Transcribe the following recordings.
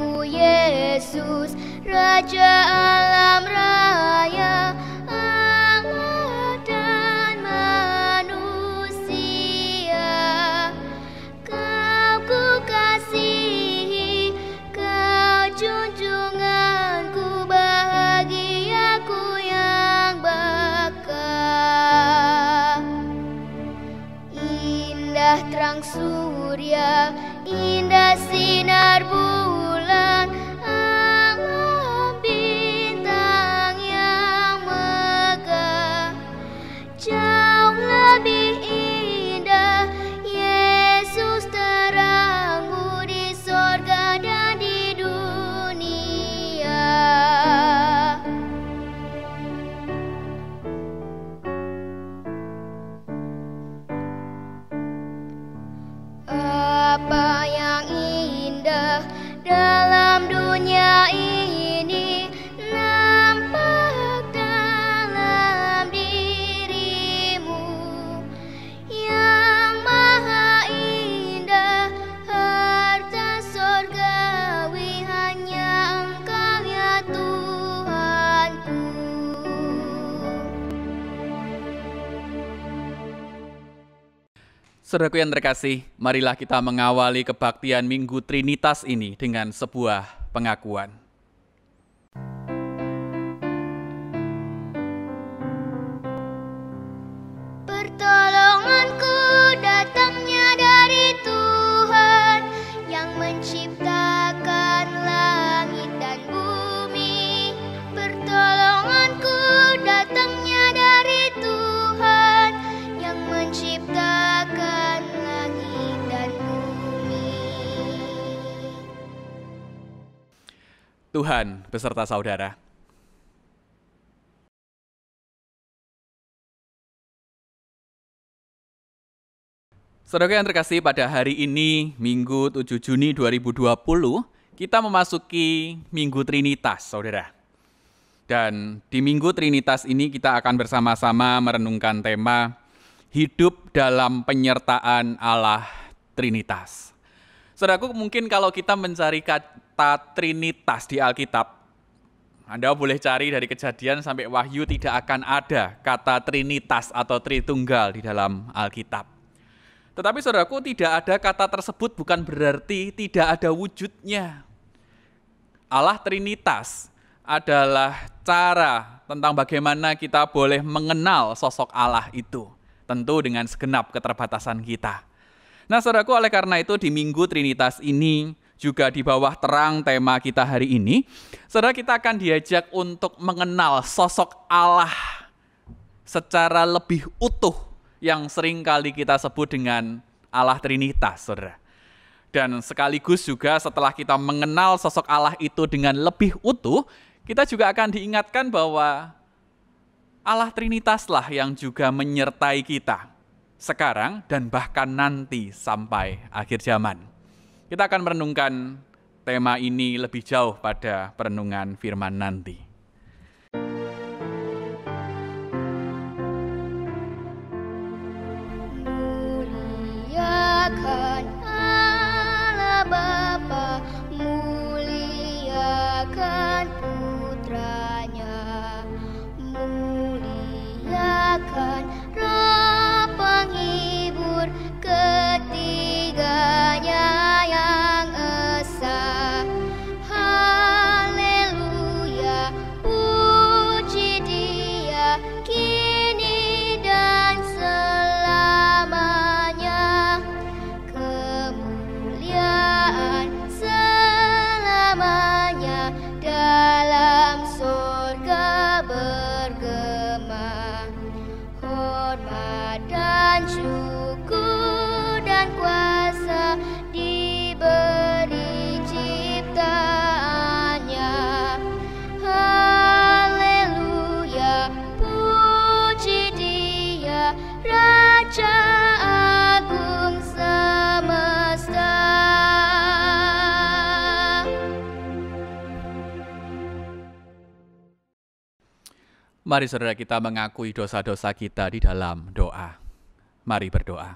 Aku Yesus, Raja alam raya, Allah dan manusia. Kau ku kasihi, Kau junjunganku, bahagiaku yang bakal. Indah terang surya, indah sinar bulan, alam bintang yang megah. Jauh lebih indah Yesus terangmu di sorga dan di dunia. Apa yang indah dalam dunia ini nampak dalam dirimu. Yang maha indah, harta sorgawi, hanya Engkau ya Tuhanku. Saudaraku yang terkasih, marilah kita mengawali kebaktian Minggu Trinitas ini dengan sebuah pengakuan. Pertolonganku datangnya dari Tuhan yang menciptakan langit dan bumi. Pertolonganku datangnya dari Tuhan yang menciptakan langit dan bumi. Tuhan beserta saudara. Saudara yang terkasih, pada hari ini, Minggu 7 Juni 2020, kita memasuki Minggu Trinitas, saudara. Dan di Minggu Trinitas ini kita akan bersama-sama merenungkan tema hidup dalam penyertaan Allah Trinitas. Saudaraku, mungkin kalau kita mencari kata Trinitas di Alkitab, Anda boleh cari dari Kejadian sampai Wahyu, tidak akan ada kata Trinitas atau Tritunggal di dalam Alkitab. Tetapi saudaraku, tidak ada kata tersebut bukan berarti tidak ada wujudnya. Allah Trinitas adalah cara tentang bagaimana kita boleh mengenal sosok Allah itu, tentu dengan segenap keterbatasan kita. Nah saudaraku, oleh karena itu di Minggu Trinitas ini, juga di bawah terang tema kita hari ini, saudara, kita akan diajak untuk mengenal sosok Allah secara lebih utuh, yang sering kali kita sebut dengan Allah Trinitas, saudara. Dan sekaligus juga setelah kita mengenal sosok Allah itu dengan lebih utuh, kita juga akan diingatkan bahwa Allah Trinitaslah yang juga menyertai kita sekarang dan bahkan nanti sampai akhir zaman. Kita akan merenungkan tema ini lebih jauh pada perenungan firman nanti. Muliakan Allah Bapa, muliakan Putranya, muliakan Roh Penghibur ketiganya yang esa. Haleluya, puji Dia kini dan selamanya. Kemuliaan selamanya dalam sorga bergema. Hormat dan syukur dan kuasa diberi ciptaannya. Haleluya, puji Dia, Raja Agung semesta. Mari saudara kita mengakui dosa-dosa kita di dalam doa. Mari berdoa.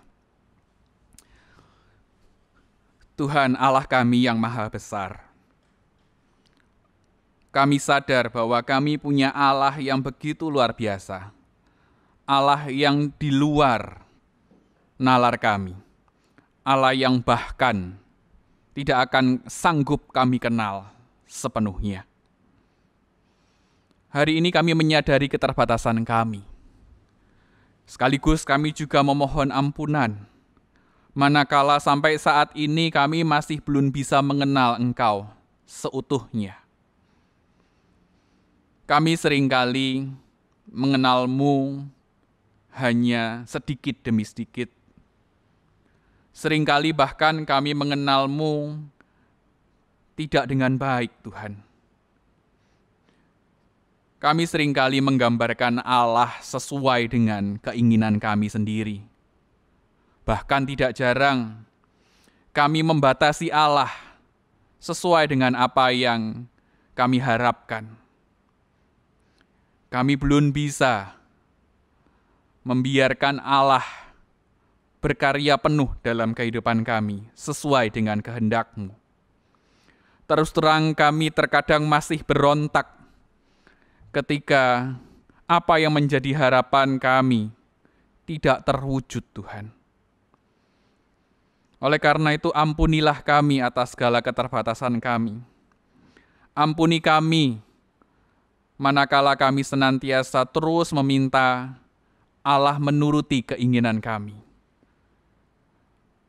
Tuhan Allah kami yang maha besar, kami sadar bahwa kami punya Allah yang begitu luar biasa. Allah yang di luar nalar kami. Allah yang bahkan tidak akan sanggup kami kenal sepenuhnya. Hari ini kami menyadari keterbatasan kami. Sekaligus kami juga memohon ampunan, manakala sampai saat ini kami masih belum bisa mengenal Engkau seutuhnya. Kami seringkali mengenal-Mu hanya sedikit demi sedikit. Seringkali bahkan kami mengenal-Mu tidak dengan baik, Tuhan. Kami seringkali menggambarkan Allah sesuai dengan keinginan kami sendiri. Bahkan tidak jarang kami membatasi Allah sesuai dengan apa yang kami harapkan. Kami belum bisa membiarkan Allah berkarya penuh dalam kehidupan kami sesuai dengan kehendak-Mu. Terus terang kami terkadang masih berontak ketika apa yang menjadi harapan kami tidak terwujud, Tuhan. Oleh karena itu, ampunilah kami atas segala keterbatasan kami. Ampuni kami manakala kami senantiasa terus meminta Allah menuruti keinginan kami.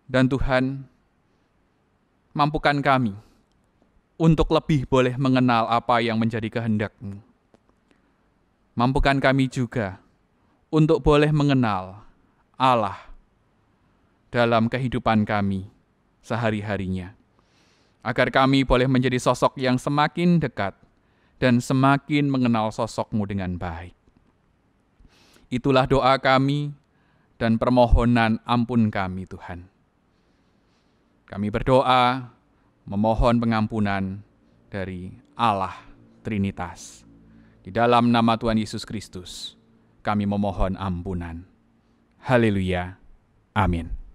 Dan Tuhan, mampukan kami untuk lebih boleh mengenal apa yang menjadi kehendak-Mu. Mampukan kami juga untuk boleh mengenal Allah dalam kehidupan kami sehari-harinya. Agar kami boleh menjadi sosok yang semakin dekat dan semakin mengenal sosok-Mu dengan baik. Itulah doa kami dan permohonan ampun kami, Tuhan. Kami berdoa, memohon pengampunan dari Allah Trinitas. Di dalam nama Tuhan Yesus Kristus, kami memohon ampunan. Haleluya. Amin.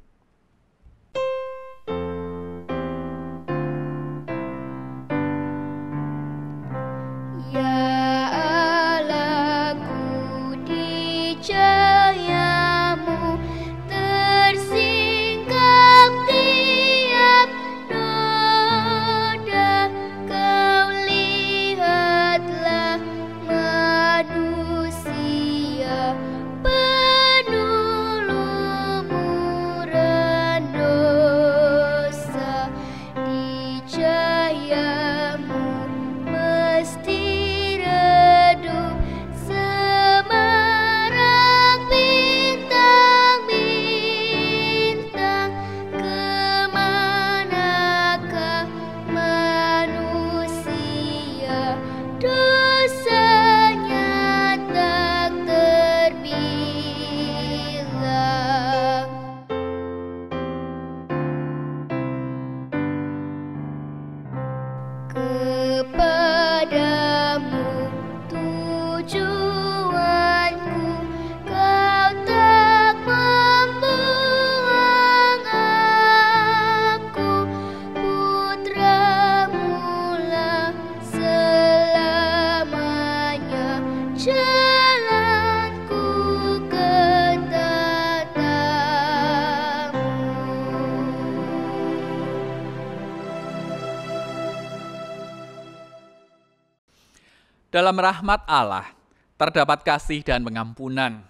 Dalam rahmat Allah terdapat kasih dan pengampunan.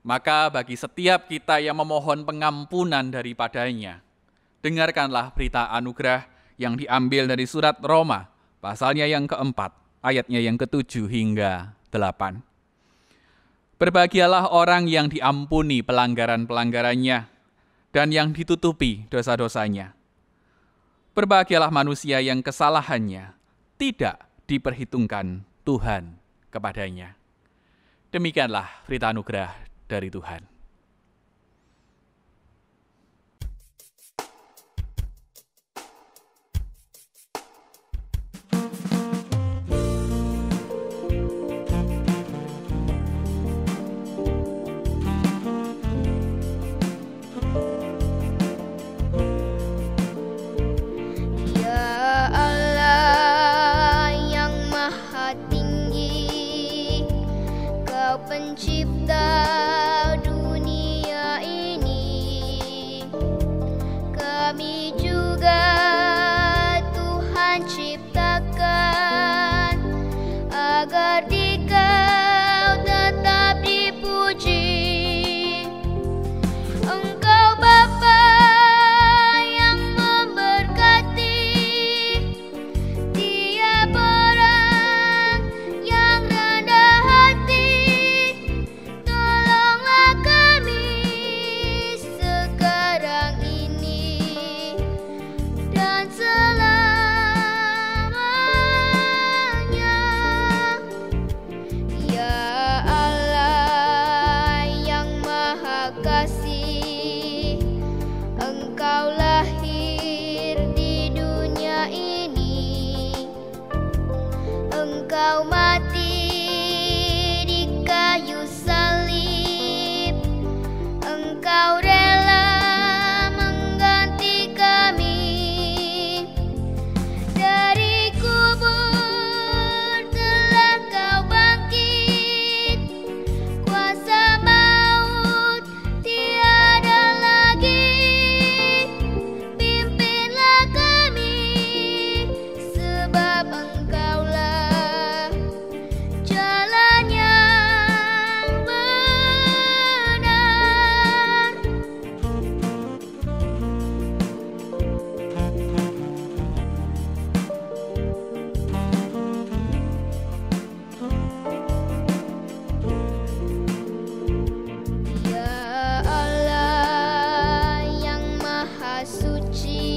Maka bagi setiap kita yang memohon pengampunan daripadanya, dengarkanlah berita anugerah yang diambil dari surat Roma, pasalnya yang keempat, ayatnya yang ke-7 hingga 8. Berbahagialah orang yang diampuni pelanggaran-pelanggarannya dan yang ditutupi dosa-dosanya. Berbahagialah manusia yang kesalahannya tidak diperhitungkan Tuhan kepadanya. Demikianlah berita anugerah dari Tuhan. pencipta dunia ini, kami juga Tuhan ciptakan agar Dikau tetap dipuji. Engkau Bapa yang memberkati tiap orang yang rendah hati. Tolonglah kami sekarang ini dan selamanya. Ya Allah yang Maha Kasih, Engkau lahir di dunia ini, Engkau mati di kayu salib, Engkau rela mengganti kami. Dari kubur telah Kau bangkit, kuasa maut tiada lagi. Pimpinlah kami, sebab Engkaulah jalan yang benar. Ya Allah yang Maha Suci,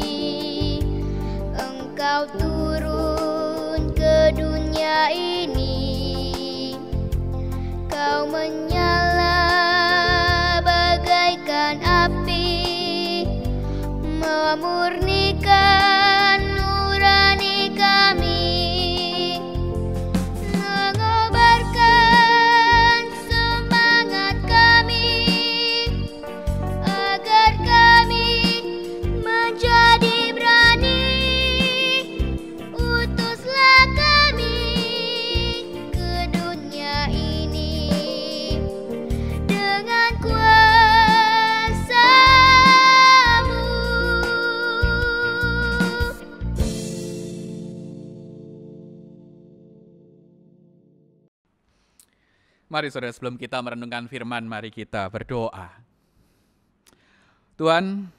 Engkau turun ke dunia ini, Kau menyala bagaikan api, memurnikan nurani kami, mengobarkan semangat kami, agar kami menjadi berani. Utuslah kami ke dunia ini dengan kuasa-Mu. Mari saudara, sebelum kita merenungkan firman, mari kita berdoa. Tuhan,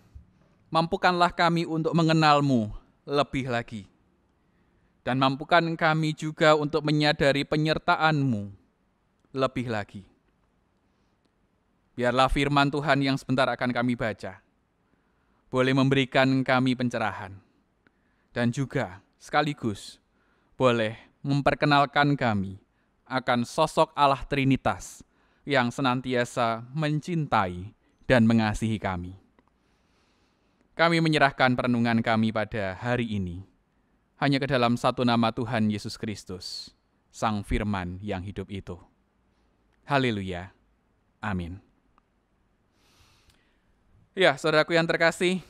mampukanlah kami untuk mengenal-Mu lebih lagi. Dan mampukan kami juga untuk menyadari penyertaan-Mu lebih lagi. Biarlah firman Tuhan yang sebentar akan kami baca boleh memberikan kami pencerahan. Dan juga sekaligus boleh memperkenalkan kami akan sosok Allah Trinitas yang senantiasa mencintai dan mengasihi kami. Kami menyerahkan perenungan kami pada hari ini hanya ke dalam satu nama Tuhan Yesus Kristus, Sang Firman yang hidup itu. Haleluya. Amin. Ya, saudaraku yang terkasih,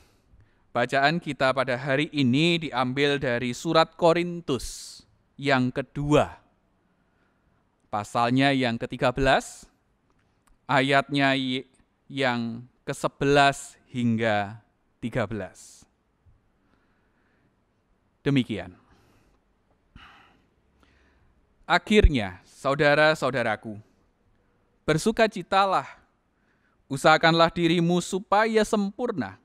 bacaan kita pada hari ini diambil dari surat Korintus yang kedua. Pasalnya yang ke-13, ayatnya yang ke-11 hingga 13. Demikian. Akhirnya, saudara-saudaraku, bersukacitalah, usahakanlah dirimu supaya sempurna.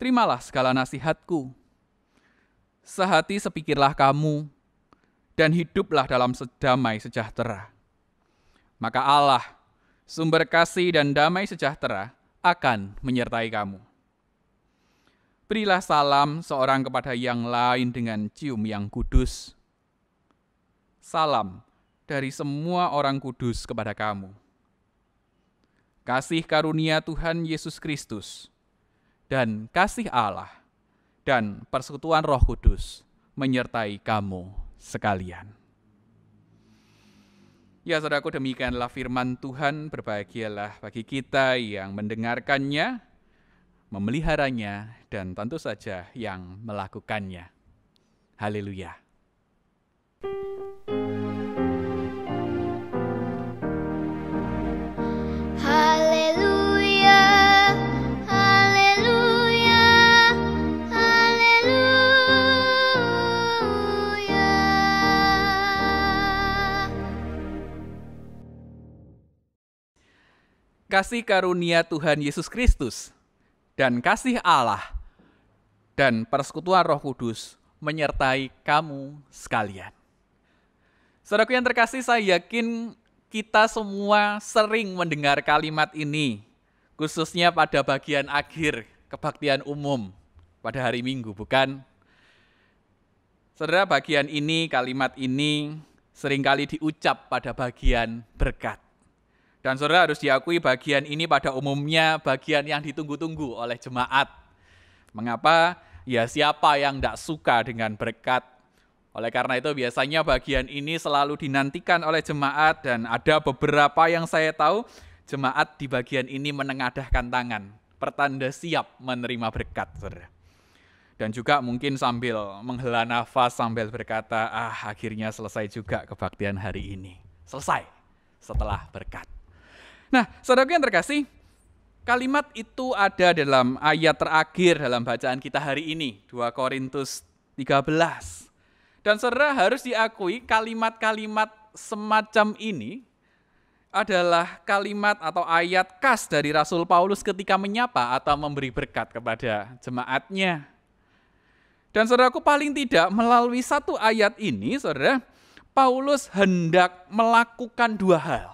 Terimalah segala nasihatku. Sehati sepikirlah kamu, dan hiduplah dalam damai sejahtera. Maka Allah, sumber kasih dan damai sejahtera, akan menyertai kamu. Berilah salam seorang kepada yang lain dengan cium yang kudus. Salam dari semua orang kudus kepada kamu. Kasih karunia Tuhan Yesus Kristus dan kasih Allah dan persekutuan Roh Kudus menyertai kamu sekalian. Ya saudaraku, demikianlah firman Tuhan. Berbahagialah bagi kita yang mendengarkannya, memeliharanya, dan tentu saja yang melakukannya. Haleluya. kasih karunia Tuhan Yesus Kristus dan kasih Allah dan persekutuan Roh Kudus menyertai kamu sekalian. Saudaraku yang terkasih, saya yakin kita semua sering mendengar kalimat ini, khususnya pada bagian akhir kebaktian umum pada hari Minggu, bukan? Saudara, bagian ini, kalimat ini seringkali diucap pada bagian berkat. Dan saudara harus diakui bagian ini pada umumnya bagian yang ditunggu-tunggu oleh jemaat. Mengapa? Ya siapa yang tidak suka dengan berkat? Oleh karena itu biasanya bagian ini selalu dinantikan oleh jemaat dan ada beberapa yang saya tahu jemaat di bagian ini menengadahkan tangan, pertanda siap menerima berkat, saudara. Dan juga mungkin sambil menghela nafas sambil berkata, akhirnya selesai juga kebaktian hari ini. Selesai setelah berkat. Nah, saudaraku yang terkasih, kalimat itu ada dalam ayat terakhir dalam bacaan kita hari ini, 2 Korintus 13. Dan saudara harus diakui kalimat-kalimat semacam ini adalah kalimat atau ayat khas dari Rasul Paulus ketika menyapa atau memberi berkat kepada jemaatnya. Dan saudaraku paling tidak melalui satu ayat ini, saudara, Paulus hendak melakukan dua hal.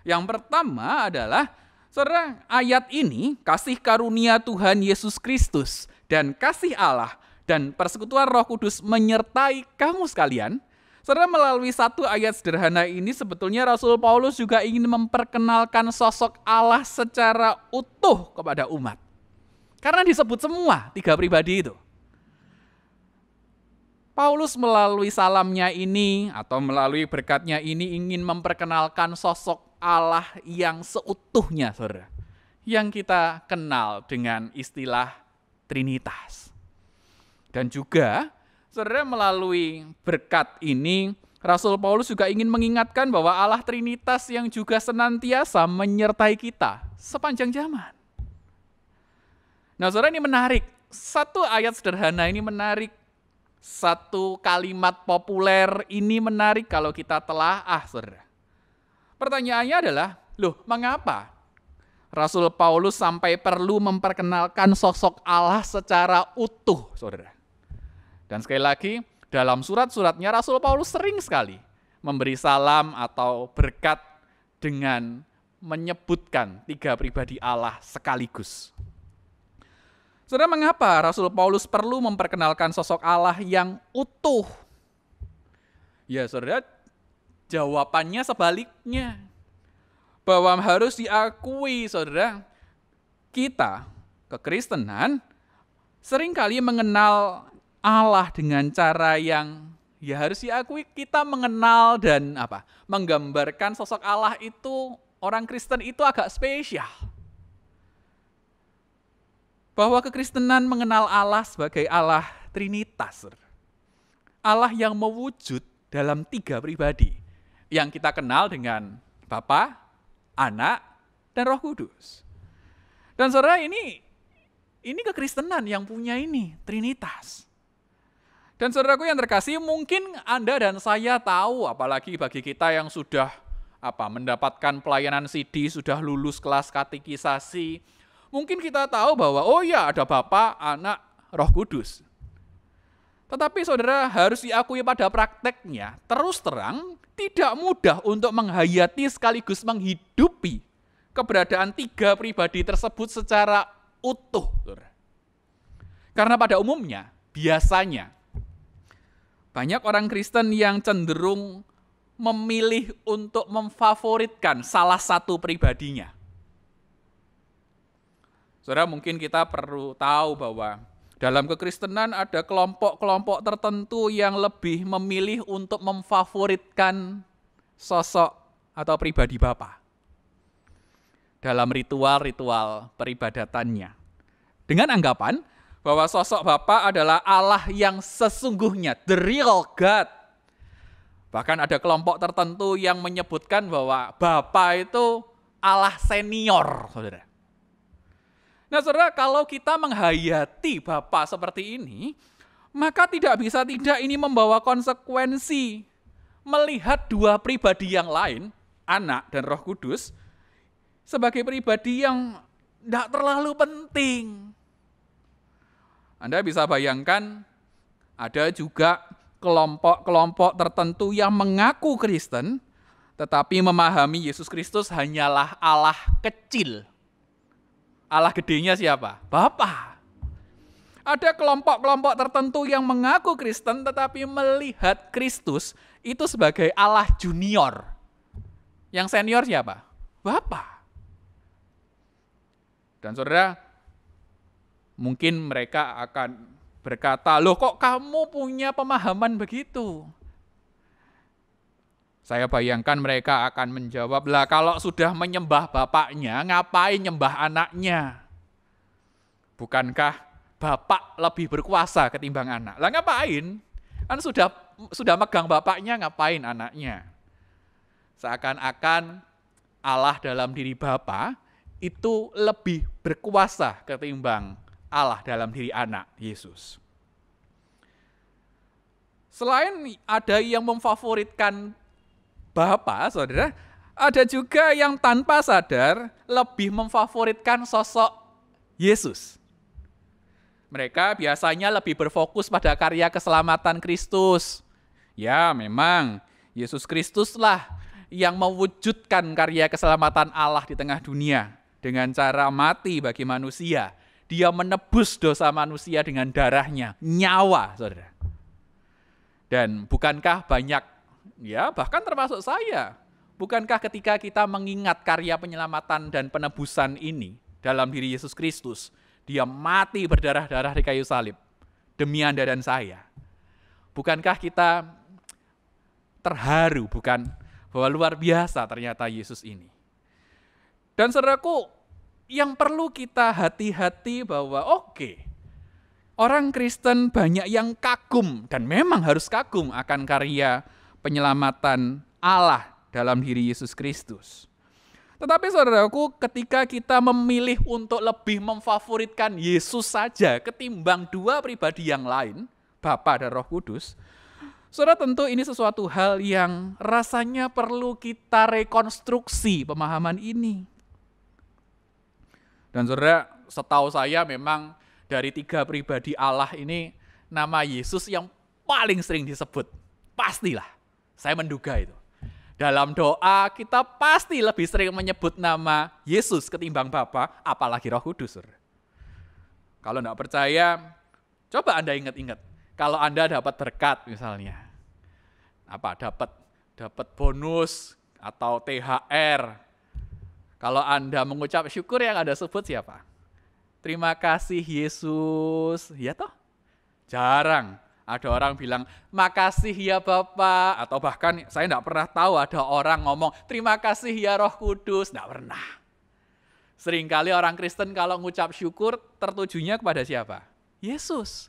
Yang pertama adalah, saudara, ayat ini kasih karunia Tuhan Yesus Kristus dan kasih Allah dan persekutuan Roh Kudus menyertai kamu sekalian. Saudara, melalui satu ayat sederhana ini sebetulnya Rasul Paulus juga ingin memperkenalkan sosok Allah secara utuh kepada umat. Karena disebut semua tiga pribadi itu. Paulus melalui salamnya ini atau melalui berkatnya ini ingin memperkenalkan sosok Allah yang seutuhnya, saudara. Yang kita kenal dengan istilah Trinitas. Dan juga, saudara, melalui berkat ini, Rasul Paulus juga ingin mengingatkan bahwa Allah Trinitas yang juga senantiasa menyertai kita sepanjang zaman. Nah, saudara, ini menarik. Satu ayat sederhana ini menarik. Satu kalimat populer ini menarik kalau kita telaah, saudara. Pertanyaannya adalah, mengapa Rasul Paulus sampai perlu memperkenalkan sosok Allah secara utuh, saudara? Dan sekali lagi, dalam surat-suratnya Rasul Paulus sering sekali memberi salam atau berkat dengan menyebutkan tiga pribadi Allah sekaligus. Saudara, mengapa Rasul Paulus perlu memperkenalkan sosok Allah yang utuh? Ya, saudara, jawabannya sebaliknya. Bahwa harus diakui, saudara, kita, kekristenan, seringkali mengenal Allah dengan cara yang ya harus diakui kita mengenal dan menggambarkan sosok Allah itu, orang Kristen itu agak spesial. Bahwa kekristenan mengenal Allah sebagai Allah Trinitas. Allah yang mewujud dalam tiga pribadi. Yang kita kenal dengan Bapa, Anak, dan Roh Kudus. Dan saudara, ini kekristenan yang punya ini, Trinitas. Dan saudaraku yang terkasih, mungkin Anda dan saya tahu, apalagi bagi kita yang sudah mendapatkan pelayanan CD, sudah lulus kelas katekisasi, mungkin kita tahu bahwa ada Bapa, Anak, Roh Kudus. Tetapi saudara harus diakui pada prakteknya, terus terang tidak mudah untuk menghayati sekaligus menghidupi keberadaan tiga pribadi tersebut secara utuh. Saudara. Karena pada umumnya, biasanya, banyak orang Kristen yang cenderung memilih untuk memfavoritkan salah satu pribadinya. Saudara, mungkin kita perlu tahu bahwa dalam kekristenan ada kelompok-kelompok tertentu yang lebih memilih untuk memfavoritkan sosok atau pribadi Bapa dalam ritual-ritual peribadatannya. Dengan anggapan bahwa sosok Bapa adalah Allah yang sesungguhnya, the real God. Bahkan ada kelompok tertentu yang menyebutkan bahwa Bapa itu Allah senior, saudara. Nah, saudara, kalau kita menghayati Bapa seperti ini, maka tidak bisa tidak ini membawa konsekuensi. Melihat dua pribadi yang lain, Anak dan Roh Kudus, sebagai pribadi yang tidak terlalu penting. Anda bisa bayangkan ada juga kelompok-kelompok tertentu yang mengaku Kristen, tetapi memahami Yesus Kristus hanyalah Allah kecil. Allah gedenya siapa? Bapa. Ada kelompok-kelompok tertentu yang mengaku Kristen, tetapi melihat Kristus itu sebagai Allah junior. Yang senior siapa? Bapa. Dan saudara, mungkin mereka akan berkata, loh kok kamu punya pemahaman begitu? Saya bayangkan mereka akan menjawab, lah kalau sudah menyembah bapaknya, ngapain nyembah anaknya? Bukankah bapak lebih berkuasa ketimbang anak? Lah ngapain? Kan sudah megang bapaknya, ngapain anaknya? Seakan-akan Allah dalam diri Bapa itu lebih berkuasa ketimbang Allah dalam diri anak, Yesus. Selain ada yang memfavoritkan Bapa, saudara, ada juga yang tanpa sadar lebih memfavoritkan sosok Yesus. Mereka biasanya lebih berfokus pada karya keselamatan Kristus. Ya, memang Yesus Kristuslah yang mewujudkan karya keselamatan Allah di tengah dunia dengan cara mati bagi manusia. Dia menebus dosa manusia dengan darahnya, nyawa, saudara. Dan bukankah banyak, ya bahkan termasuk saya, bukankah ketika kita mengingat karya penyelamatan dan penebusan ini dalam diri Yesus Kristus, dia mati berdarah-darah di kayu salib demi Anda dan saya. Bukankah kita terharu, bukan? Bahwa luar biasa ternyata Yesus ini. Dan saudaraku, yang perlu kita hati-hati bahwa orang Kristen banyak yang kagum, dan memang harus kagum akan karya penyelamatan Allah dalam diri Yesus Kristus. Tetapi saudaraku, ketika kita memilih untuk lebih memfavoritkan Yesus saja ketimbang dua pribadi yang lain, Bapa dan Roh Kudus, saudara, tentu ini sesuatu hal yang rasanya perlu kita rekonstruksi pemahaman ini. Dan saudara, setahu saya memang dari tiga pribadi Allah ini, nama Yesus yang paling sering disebut. Pastilah, saya menduga itu. Dalam doa kita pasti lebih sering menyebut nama Yesus ketimbang Bapa, apalagi Roh Kudus. Saudara. Kalau tidak percaya, coba Anda ingat-ingat. Kalau Anda dapat berkat misalnya, dapat bonus atau THR. Kalau Anda mengucap syukur yang Anda sebut siapa? Terima kasih Yesus, ya toh? Jarang ada orang bilang, makasih ya Bapak, atau bahkan saya tidak pernah tahu ada orang ngomong, terima kasih ya Roh Kudus, tidak pernah. Seringkali orang Kristen kalau mengucap syukur, tertujunya kepada siapa? Yesus.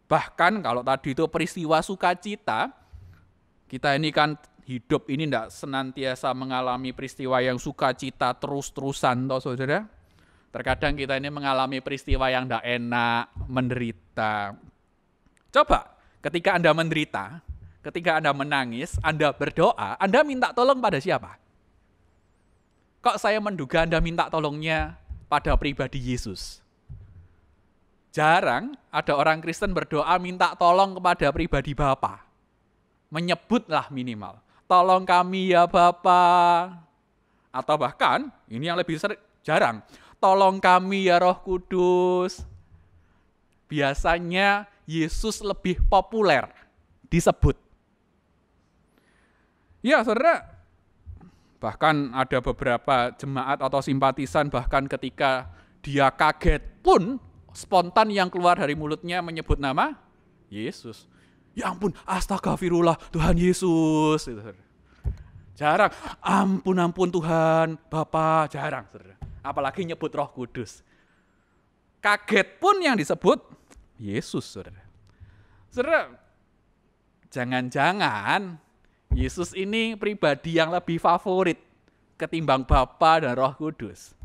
Bahkan kalau tadi itu peristiwa sukacita, kita ini kan hidup ini tidak senantiasa mengalami peristiwa yang sukacita terus-terusan, toh saudara. Terkadang kita ini mengalami peristiwa yang tidak enak, menderita. Coba ketika Anda menderita, ketika Anda menangis, Anda berdoa, Anda minta tolong pada siapa? Kok saya menduga Anda minta tolongnya pada pribadi Yesus? Jarang ada orang Kristen berdoa minta tolong kepada pribadi Bapa. Menyebutlah minimal, tolong kami ya Bapa. Atau bahkan, ini yang lebih jarang, tolong kami ya Roh Kudus. Biasanya Yesus lebih populer disebut. Ya saudara, bahkan ada beberapa jemaat atau simpatisan bahkan ketika dia kaget pun, spontan yang keluar dari mulutnya menyebut nama Yesus. Ya ampun, astagfirullah Tuhan Yesus. Jarang, ampun Tuhan, Bapa, jarang. Apalagi nyebut Roh Kudus. Kaget pun yang disebut Yesus. Saudara, jangan-jangan Yesus ini pribadi yang lebih favorit ketimbang Bapa dan Roh Kudus.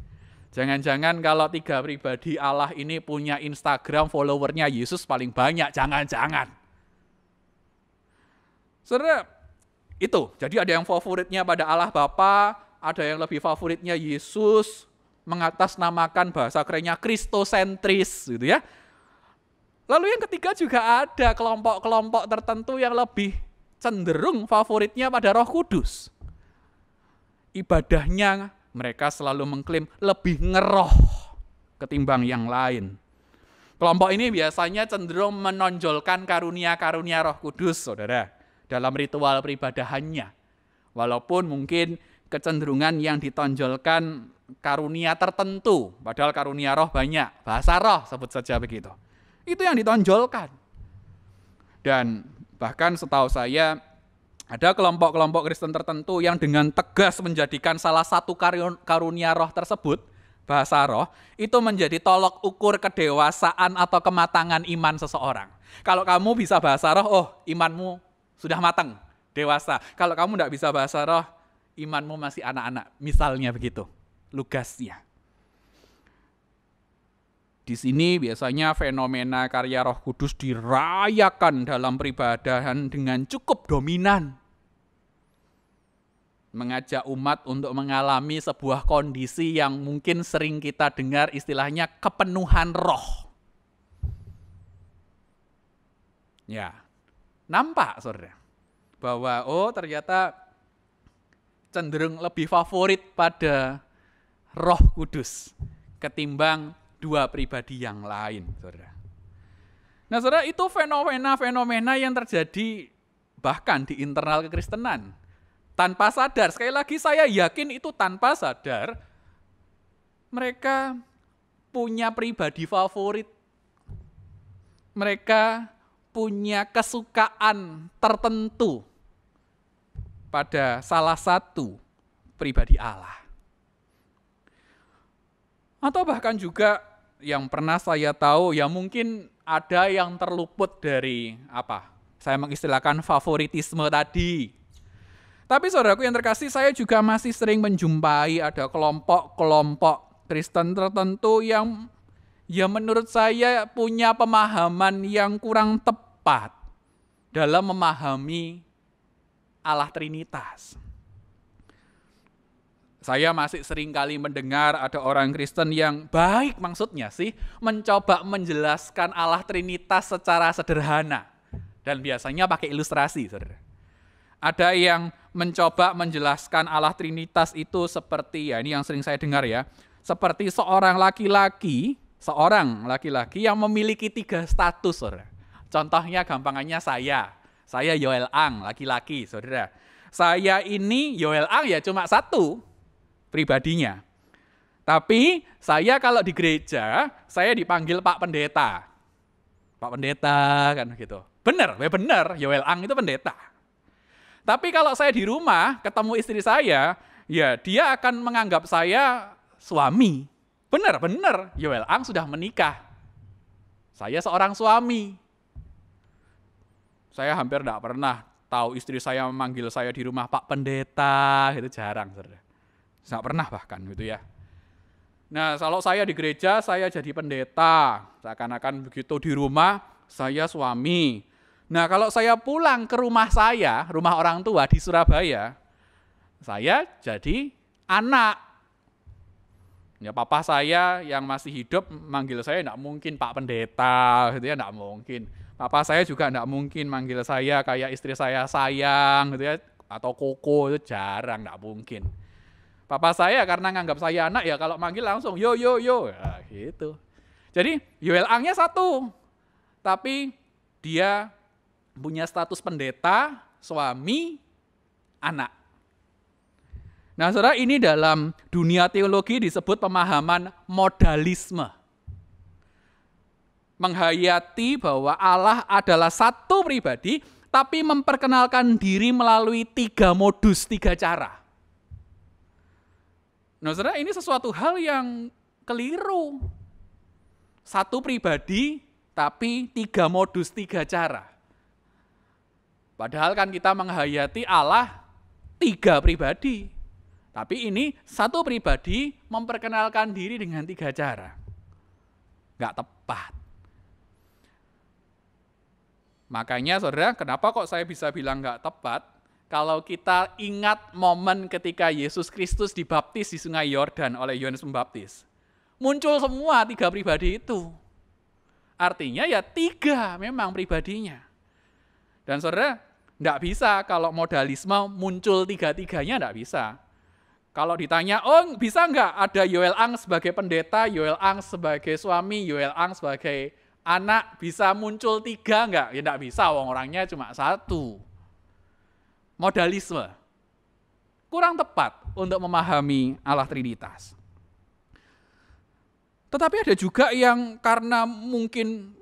Jangan-jangan kalau tiga pribadi Allah ini punya Instagram, followernya Yesus paling banyak, jangan-jangan. Saudara, Itu, jadi ada yang favoritnya pada Allah Bapa, ada yang lebih favoritnya Yesus, mengatasnamakan bahasa kerennya kristosentris gitu ya. Lalu yang ketiga juga ada kelompok-kelompok tertentu yang lebih cenderung favoritnya pada Roh Kudus. Ibadahnya mereka selalu mengklaim lebih ngeroh ketimbang yang lain. Kelompok ini biasanya cenderung menonjolkan karunia-karunia Roh Kudus, saudara, dalam ritual peribadahannya. Walaupun mungkin kecenderungan yang ditonjolkan karunia tertentu, padahal karunia roh banyak, bahasa roh sebut saja begitu. Itu yang ditonjolkan. Dan bahkan setahu saya ada kelompok-kelompok Kristen tertentu yang dengan tegas menjadikan salah satu karunia roh tersebut, bahasa roh, itu menjadi tolok ukur kedewasaan atau kematangan iman seseorang. Kalau kamu bisa bahasa roh, oh imanmu sudah matang, dewasa. Kalau kamu tidak bisa bahasa roh, imanmu masih anak-anak. Misalnya begitu, lugasnya. Di sini biasanya fenomena karya Roh Kudus dirayakan dalam peribadahan dengan cukup dominan. Mengajak umat untuk mengalami sebuah kondisi yang mungkin sering kita dengar istilahnya kepenuhan roh. Ya, nampak saudara, bahwa ternyata cenderung lebih favorit pada Roh Kudus ketimbang dua pribadi yang lain, saudara. Nah, saudara, itu fenomena-fenomena yang terjadi bahkan di internal kekristenan. Tanpa sadar, sekali lagi saya yakin itu tanpa sadar, mereka punya pribadi favorit. Mereka punya kesukaan tertentu pada salah satu pribadi Allah. Atau bahkan juga yang pernah saya tahu, ya mungkin ada yang terluput dari saya mengistilahkan favoritisme tadi. Tapi saudaraku yang terkasih, saya juga masih sering menjumpai ada kelompok-kelompok Kristen tertentu yang menurut saya punya pemahaman yang kurang tepat dalam memahami Allah Trinitas. Saya masih sering kali mendengar ada orang Kristen yang baik maksudnya sih mencoba menjelaskan Allah Trinitas secara sederhana. Dan biasanya pakai ilustrasi, saudara. Ada yang mencoba menjelaskan Allah Trinitas itu seperti, ya ini yang sering saya dengar ya, seperti seorang laki-laki yang memiliki 3 status, saudara. Contohnya gampangannya saya Yoel Ang, laki-laki, saudara. Saya ini Yoel Ang ya cuma satu pribadinya. Tapi saya kalau di gereja, saya dipanggil Pak Pendeta. Pak Pendeta kan gitu. Benar, Yoel Ang itu pendeta. Tapi kalau saya di rumah ketemu istri saya, ya dia akan menganggap saya suami. Benar, Yoel Ang sudah menikah. Saya seorang suami. Saya hampir tidak pernah tahu istri saya memanggil saya di rumah Pak Pendeta, itu jarang, saudara. Tidak pernah bahkan gitu ya. Nah, kalau saya di gereja, saya jadi pendeta. Seakan-akan begitu di rumah, saya suami. Nah, kalau saya pulang ke rumah saya, rumah orang tua di Surabaya, saya jadi anak. Ya, papa saya yang masih hidup manggil saya tidak mungkin Pak Pendeta, gitu ya, tidak mungkin. Papa saya juga tidak mungkin manggil saya kayak istri saya sayang, gitu ya, atau koko, itu jarang, tidak mungkin. Papa saya karena nganggap saya anak, ya kalau manggil langsung yo, ya, gitu. Jadi Yoel Angnya satu, tapi dia punya status pendeta, suami, anak. Nah, saudara, ini dalam dunia teologi disebut pemahaman modalisme. Menghayati bahwa Allah adalah satu pribadi, tapi memperkenalkan diri melalui 3 modus, 3 cara. Nah, saudara, ini sesuatu hal yang keliru. Satu pribadi, tapi 3 modus, 3 cara. Padahal kan kita menghayati Allah 3 pribadi. Tapi ini satu pribadi memperkenalkan diri dengan 3 cara. Nggak tepat. Makanya saudara, kenapa kok saya bisa bilang nggak tepat? Kalau kita ingat momen ketika Yesus Kristus dibaptis di Sungai Yordan oleh Yohanes Pembaptis, muncul semua 3 pribadi itu. Artinya ya 3 memang pribadinya. Dan saudara, enggak bisa kalau modalisme muncul 3-3-nya, enggak bisa. Kalau ditanya, oh bisa enggak ada Yoel Ang sebagai pendeta, Yoel Ang sebagai suami, Yoel Ang sebagai anak, bisa muncul 3 enggak? Ya enggak bisa, orangnya cuma 1. Modalisme kurang tepat untuk memahami Allah Trinitas. Tetapi ada juga yang karena mungkin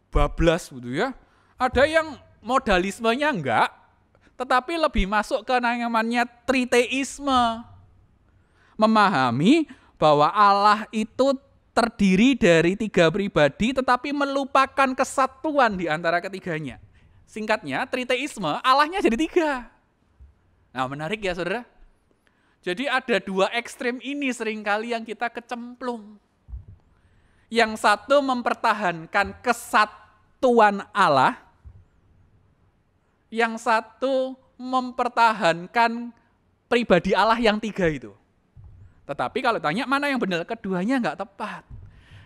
bablas gitu ya, ada yang modalismenya enggak, tetapi lebih masuk ke namanya triteisme. Memahami bahwa Allah itu terdiri dari 3 pribadi tetapi melupakan kesatuan di antara ketiganya. Singkatnya, triteisme, Allahnya jadi 3. Nah, menarik ya saudara. Jadi ada 2 ekstrem ini seringkali yang kita kecemplung. Yang satu mempertahankan kesatuan Allah, yang satu mempertahankan pribadi Allah yang 3 itu. Tetapi kalau tanya mana yang benar, keduanya enggak tepat.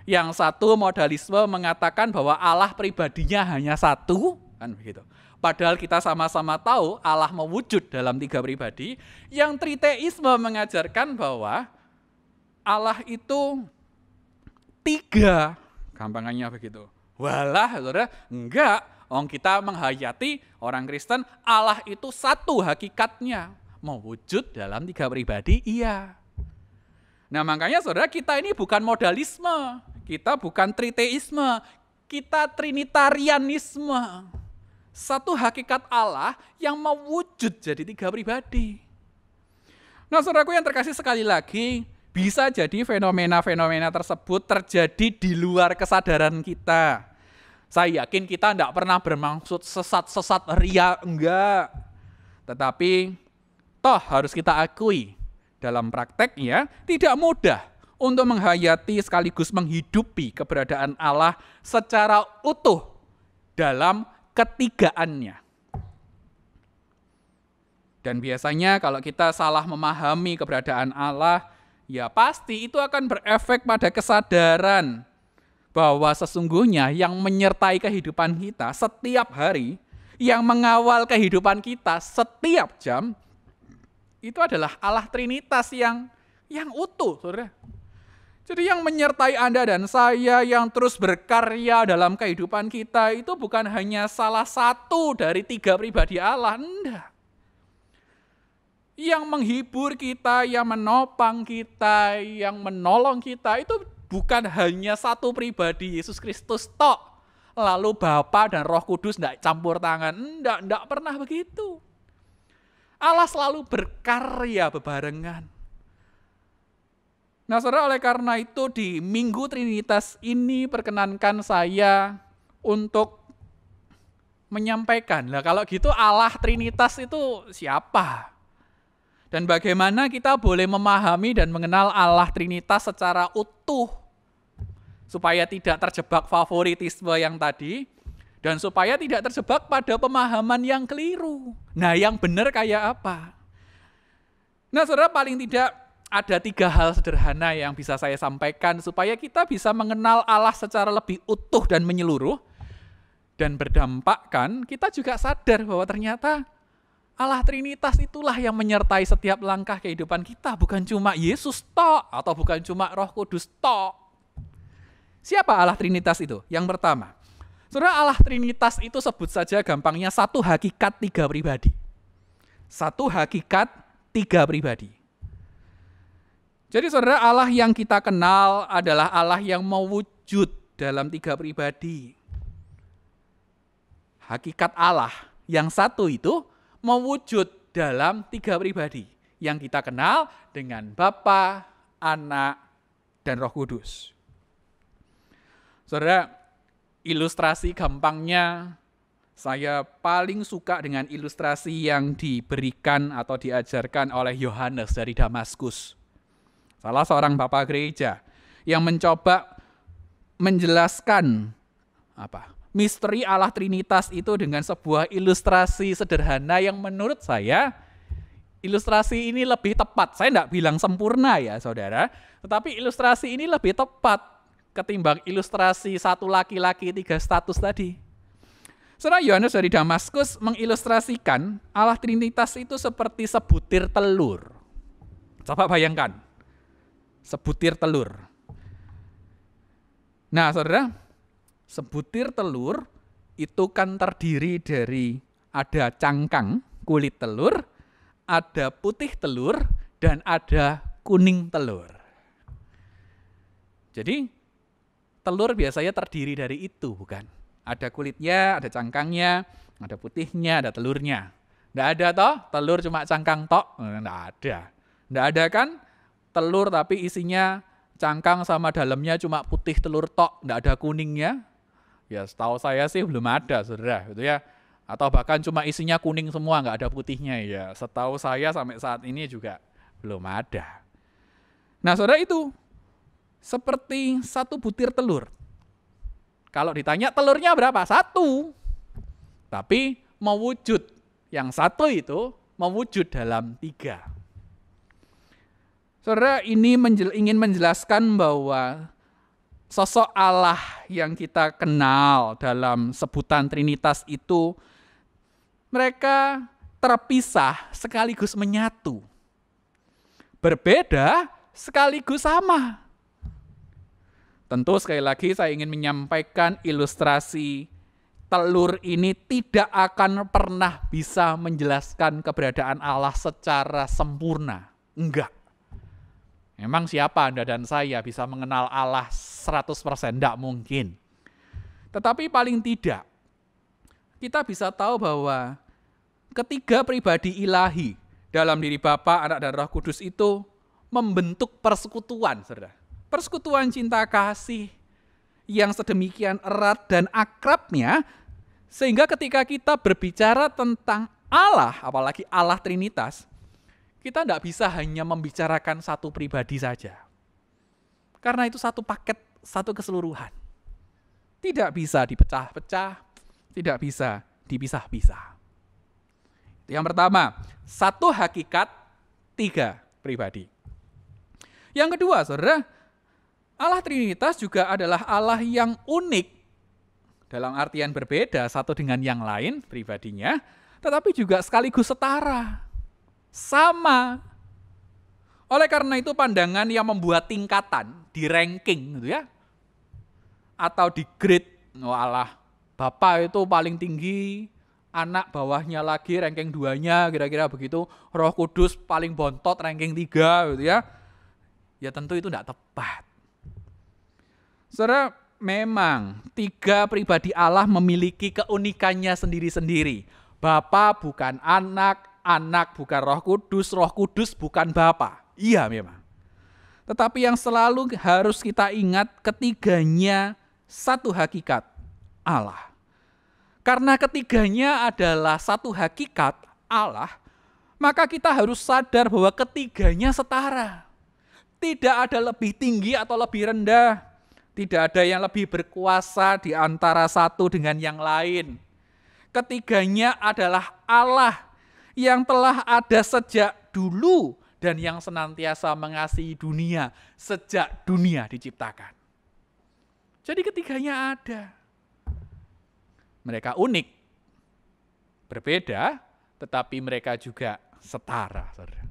Yang satu modalisme mengatakan bahwa Allah pribadinya hanya 1, kan begitu. Padahal kita sama-sama tahu Allah mewujud dalam 3 pribadi. Yang triteisme mengajarkan bahwa Allah itu 3, gampangannya begitu. Walah, saudara, enggak. Kita menghayati orang Kristen, Allah itu 1 hakikatnya. Mewujud dalam 3 pribadi, iya. Nah makanya saudara, kita ini bukan modalisme, kita bukan triteisme, kita trinitarianisme. 1 hakikat Allah yang mewujud jadi 3 pribadi. Nah saudaraku yang terkasih, sekali lagi, bisa jadi fenomena-fenomena tersebut terjadi di luar kesadaran kita. Saya yakin kita tidak pernah bermaksud sesat-sesat ria, enggak. Tetapi toh harus kita akui, dalam prakteknya tidak mudah untuk menghayati sekaligus menghidupi keberadaan Allah secara utuh dalam ketigaannya. Dan biasanya kalau kita salah memahami keberadaan Allah, ya pasti itu akan berefek pada kesadaran bahwa sesungguhnya yang menyertai kehidupan kita setiap hari, yang mengawal kehidupan kita setiap jam, itu adalah Allah Trinitas yang utuh, saudara. Jadi yang menyertai Anda dan saya, yang terus berkarya dalam kehidupan kita, itu bukan hanya salah satu dari 3 pribadi Allah, enggak. Yang menghibur kita, yang menopang kita, yang menolong kita, itu bukan hanya 1 pribadi Yesus Kristus tok. Lalu Bapa dan Roh Kudus enggak campur tangan, enggak pernah begitu. Allah selalu berkarya bebarengan. Nah saudara, oleh karena itu di Minggu Trinitas ini perkenankan saya untuk menyampaikan, lah kalau gitu Allah Trinitas itu siapa? Dan bagaimana kita boleh memahami dan mengenal Allah Trinitas secara utuh, supaya tidak terjebak favoritisme yang tadi, dan supaya tidak terjebak pada pemahaman yang keliru. Nah yang benar kayak apa? Nah saudara, paling tidak ada 3 hal sederhana yang bisa saya sampaikan supaya kita bisa mengenal Allah secara lebih utuh dan menyeluruh. Dan berdampak kan kita juga sadar bahwa ternyata Allah Trinitas itulah yang menyertai setiap langkah kehidupan kita. Bukan cuma Yesus tok atau bukan cuma Roh Kudus tok. Siapa Allah Trinitas itu? Yang pertama, saudara, Allah Trinitas itu sebut saja gampangnya 1 hakikat 3 pribadi. 1 hakikat 3 pribadi. Jadi saudara, Allah yang kita kenal adalah Allah yang mewujud dalam 3 pribadi. Hakikat Allah yang 1 itu mewujud dalam 3 pribadi. Yang kita kenal dengan Bapa, Anak, dan Roh Kudus. Saudara, ilustrasi gampangnya, saya paling suka dengan ilustrasi yang diberikan atau diajarkan oleh Yohanes dari Damaskus. Salah seorang bapak gereja yang mencoba menjelaskan misteri Allah Trinitas itu dengan sebuah ilustrasi sederhana yang menurut saya ilustrasi ini lebih tepat. Saya tidak bilang sempurna ya saudara, tetapi ilustrasi ini lebih tepat ketimbang ilustrasi satu laki-laki 3 status tadi. Saudara, Yohanes dari Damaskus mengilustrasikan Allah Trinitas itu seperti sebutir telur. Coba bayangkan, sebutir telur. Nah saudara, sebutir telur itu kan terdiri dari ada cangkang, kulit telur, ada putih telur, dan ada kuning telur. Jadi telur biasanya terdiri dari itu, bukan? Ada kulitnya, ada cangkangnya, ada putihnya, ada telurnya. Nggak ada toh, telur cuma cangkang tok? Nggak ada. Nggak ada kan? Telur tapi isinya cangkang sama dalamnya cuma putih telur tok, nggak ada kuningnya. Ya setahu saya sih belum ada, saudara, gitu ya. Atau bahkan cuma isinya kuning semua, nggak ada putihnya. Ya setahu saya sampai saat ini juga belum ada. Nah saudara, itu seperti satu butir telur. Kalau ditanya telurnya berapa? 1. Tapi mewujud, yang 1 itu mewujud dalam 3. Saudara, ini ingin menjelaskan bahwa sosok Allah yang kita kenal dalam sebutan Trinitas itu, mereka terpisah sekaligus menyatu. Berbeda sekaligus sama. Tentu sekali lagi saya ingin menyampaikan ilustrasi telur ini tidak akan pernah bisa menjelaskan keberadaan Allah secara sempurna. Enggak. Memang siapa Anda dan saya bisa mengenal Allah 100%? Enggak mungkin. Tetapi paling tidak, kita bisa tahu bahwa ketiga pribadi ilahi dalam diri Bapa, Anak, dan Roh Kudus itu membentuk persekutuan, saudara. Persekutuan cinta kasih yang sedemikian erat dan akrabnya, sehingga ketika kita berbicara tentang Allah, apalagi Allah Trinitas, kita tidak bisa hanya membicarakan satu pribadi saja. Karena itu satu paket, satu keseluruhan. Tidak bisa dipecah-pecah, tidak bisa dipisah-pisah. Yang pertama, satu hakikat, 3 pribadi. Yang kedua, saudara, Allah Trinitas juga adalah Allah yang unik. Dalam artian berbeda satu dengan yang lain pribadinya, tetapi juga sekaligus setara. Sama. Oleh karena itu pandangan yang membuat tingkatan di ranking gitu ya. Atau di grade, Allah, Bapa itu paling tinggi, Anak bawahnya lagi ranking 2-nya, kira-kira begitu, Roh Kudus paling bontot ranking 3 gitu ya. Ya tentu itu tidak tepat. Saudara, memang 3 pribadi Allah memiliki keunikannya sendiri-sendiri. Bapa bukan Anak, Anak bukan Roh Kudus bukan Bapa. Iya memang. Tetapi yang selalu harus kita ingat, ketiganya satu hakikat, Allah. Karena ketiganya adalah satu hakikat, Allah, maka kita harus sadar bahwa ketiganya setara. Tidak ada lebih tinggi atau lebih rendah. Tidak ada yang lebih berkuasa di antara satu dengan yang lain. Ketiganya adalah Allah yang telah ada sejak dulu dan yang senantiasa mengasihi dunia sejak dunia diciptakan. Jadi ketiganya ada. Mereka unik, berbeda, tetapi mereka juga setara. Saudara.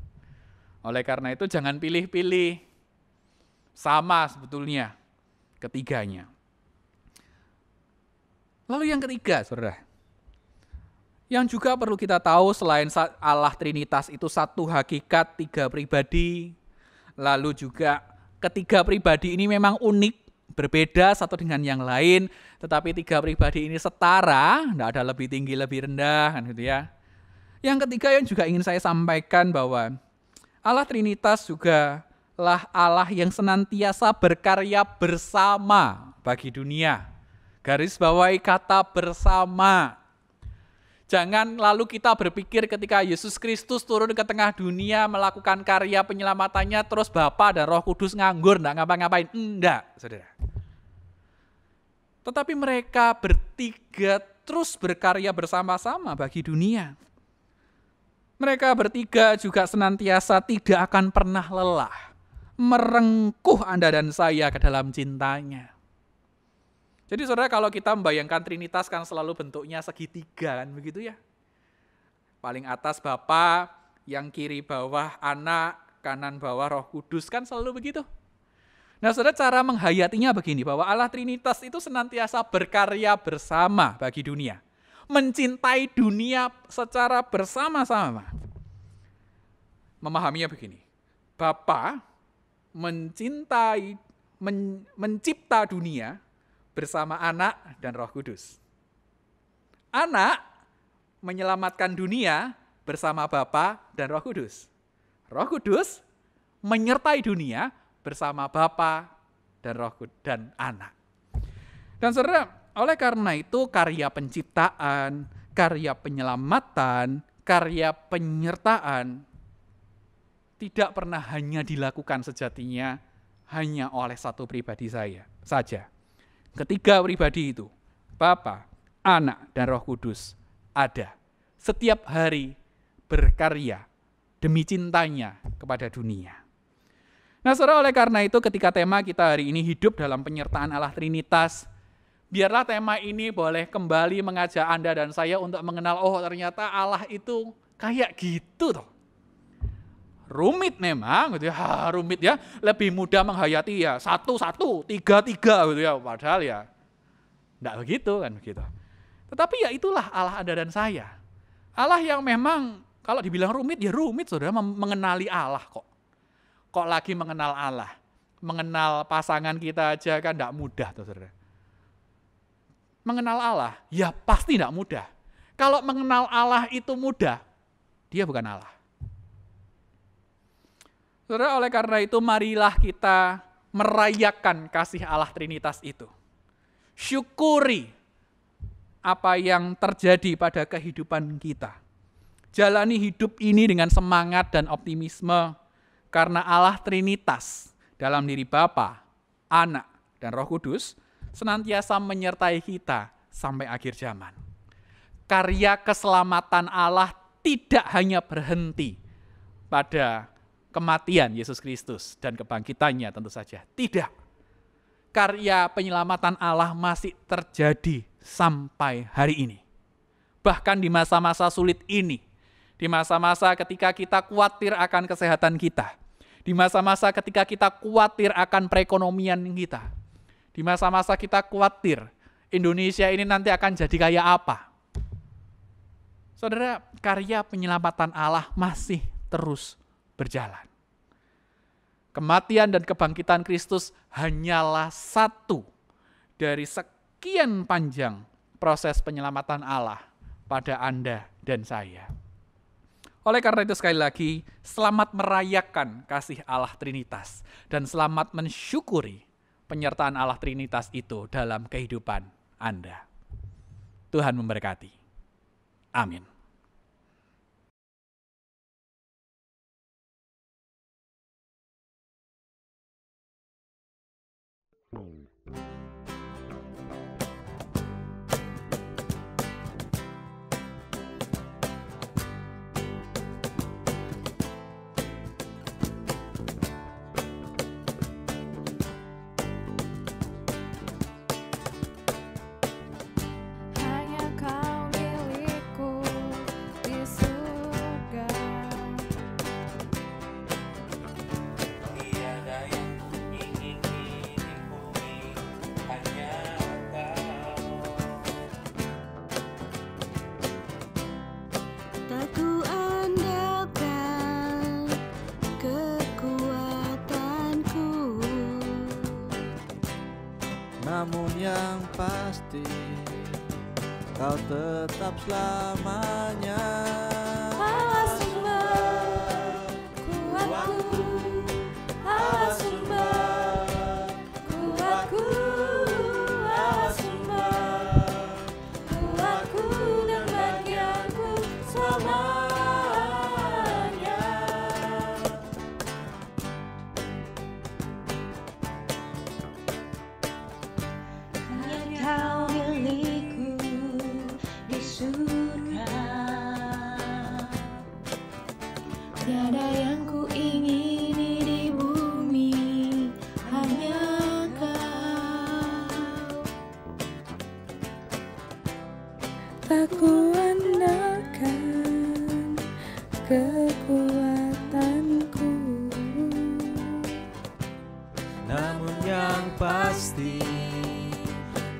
Oleh karena itu jangan pilih-pilih, sama sebetulnya ketiganya. Lalu yang ketiga, saudara. Yang juga perlu kita tahu selain Allah Trinitas itu satu hakikat, 3 pribadi, lalu juga ketiga pribadi ini memang unik, berbeda satu dengan yang lain, tetapi 3 pribadi ini setara, tidak ada lebih tinggi, lebih rendah, kan gitu ya. Yang ketiga yang juga ingin saya sampaikan bahwa Allah Trinitas juga lah Allah yang senantiasa berkarya bersama bagi dunia. Garis bawahi kata bersama. Jangan lalu kita berpikir ketika Yesus Kristus turun ke tengah dunia melakukan karya penyelamatannya terus Bapa dan Roh Kudus nganggur, enggak ngapa-ngapain. Enggak, saudara. Tetapi mereka bertiga terus berkarya bersama-sama bagi dunia. Mereka bertiga juga senantiasa tidak akan pernah lelah merengkuh Anda dan saya ke dalam cintanya. Jadi saudara, kalau kita membayangkan Trinitas kan selalu bentuknya segitiga kan begitu ya. Paling atas Bapa, yang kiri bawah Anak, kanan bawah Roh Kudus, kan selalu begitu. Nah saudara, cara menghayatinya begini, bahwa Allah Trinitas itu senantiasa berkarya bersama bagi dunia. Mencintai dunia secara bersama-sama. Memahaminya begini, Bapa mencipta dunia bersama Anak dan Roh Kudus. Anak menyelamatkan dunia bersama Bapa dan Roh Kudus. Roh Kudus menyertai dunia bersama Bapa dan Anak. Dan saudara, oleh karena itu karya penciptaan, karya penyelamatan, karya penyertaan tidak pernah hanya dilakukan sejatinya hanya oleh satu pribadi saja. Ketiga pribadi itu, Bapa, Anak, dan Roh Kudus ada setiap hari berkarya demi cintanya kepada dunia. Nah saudara, oleh karena itu ketika tema kita hari ini hidup dalam penyertaan Allah Trinitas, biarlah tema ini boleh kembali mengajak Anda dan saya untuk mengenal, oh ternyata Allah itu kayak gitu toh. Rumit memang gitu ya, rumit ya, lebih mudah menghayati ya 1, 1, 3, 3 gitu ya, padahal ya enggak begitu kan begitu. Tetapi ya itulah Allah Anda dan saya. Allah yang memang kalau dibilang rumit ya rumit saudara, mengenali Allah kok. Kok lagi mengenal Allah? Mengenal pasangan kita aja kan enggak mudah tuh saudara. Mengenal Allah ya pasti enggak mudah. Kalau mengenal Allah itu mudah, dia bukan Allah. Saudara, oleh karena itu marilah kita merayakan kasih Allah Trinitas itu. Syukuri apa yang terjadi pada kehidupan kita. Jalani hidup ini dengan semangat dan optimisme karena Allah Trinitas dalam diri Bapa, Anak, dan Roh Kudus senantiasa menyertai kita sampai akhir zaman. Karya keselamatan Allah tidak hanya berhenti pada kematian Yesus Kristus dan kebangkitannya tentu saja. Tidak. Karya penyelamatan Allah masih terjadi sampai hari ini. Bahkan di masa-masa sulit ini, di masa-masa ketika kita khawatir akan kesehatan kita, di masa-masa ketika kita khawatir akan perekonomian kita, di masa-masa kita khawatir Indonesia ini nanti akan jadi kayak apa. Saudara, karya penyelamatan Allah masih terus berjalan. Kematian dan kebangkitan Kristus hanyalah satu dari sekian panjang proses penyelamatan Allah pada Anda dan saya. Oleh karena itu sekali lagi, selamat merayakan kasih Allah Trinitas dan selamat mensyukuri penyertaan Allah Trinitas itu dalam kehidupan Anda. Tuhan memberkati. Amin. Hanya kau milikku di surga. Tiada yang ingin ditimbuli, hanya Engkau. Tak ku andalkan kekuatanku, Namun yang pasti Kau tetap selamanya. Allah sumber kuatku, Allah sumber kuatku, Allah sumber kuatku dan bagianku selamanya. hanya Tiada yang ku ingini di bumi, hanya Kau. Aku andalkan kekuatanku, namun yang pasti